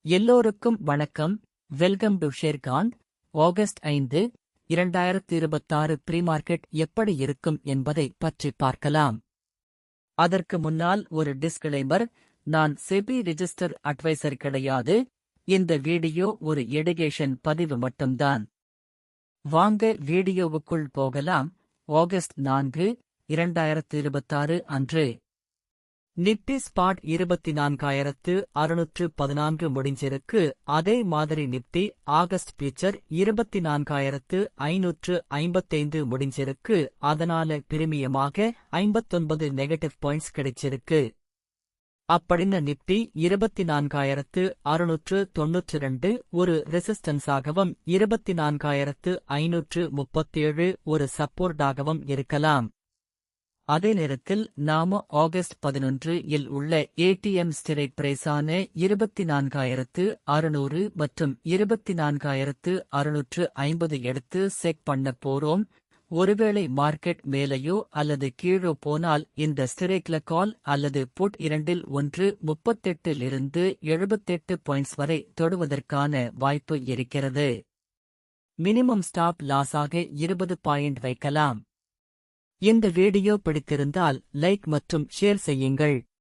எல்லோருக்கும் வணக்கம். Welcome to Sher Khan. August 5, 2026 ப்ரீமார்க்கெட் எப்படி இருக்கும் என்பதை பற்றி பார்க்கலாம். அதற்கு முன்னால் ஒரு டிஸ்க்ளைமர், நான் செபி ரிஜிஸ்டர் அட்வைசர் கிடையாது. இந்த வீடியோ ஒரு எடுகேஷன் பதிவு மட்டும்தான். வாங்க வீடியோவுக்குள் போகலாம். ஆகஸ்ட் 4, 2026 அன்று நிப்டி ஸ்பாட் 24,614 முடிஞ்சிருக்கு. அதே மாதிரி நிப்டி ஆகஸ்ட் ஃபியூச்சர் 24,555 முடிஞ்சிருக்கு. அதனால பிரீமியமாக 59 நெகட்டிவ் பாயிண்ட்ஸ் கிடைச்சிருக்கு. அப்படின்னு நிப்டி 24,692 ஒரு ரெசிஸ்டன்ஸாகவும் 24,537 ஒரு சப்போர்ட்டாகவும் இருக்கலாம். அதே நேரத்தில் நாம ஆகஸ்ட் 11 இல் உள்ள ஏடிஎம் ஸ்ட்ரைக் பிரைஸான 24,600 மற்றும் 24,650 எடுத்து செக் பண்ண போறோம். ஒருவேளை மார்க்கெட் மேலேயோ அல்லது கீழோ போனால் இந்த ஸ்ட்ரைக்ல கால் அல்லது புட் இரண்டில் ஒன்று 38 இலிருந்து 78 பாயிண்ட்ஸ் வரை தொடுவதற்கான வாய்ப்பு இருக்கிறது. மினிமம் ஸ்டாப் லாஸாக 20 பாயிண்ட் வைக்கலாம். இந்த வீடியோ பிடித்திருந்தால் லைக் மற்றும் ஷேர் செய்யுங்கள்.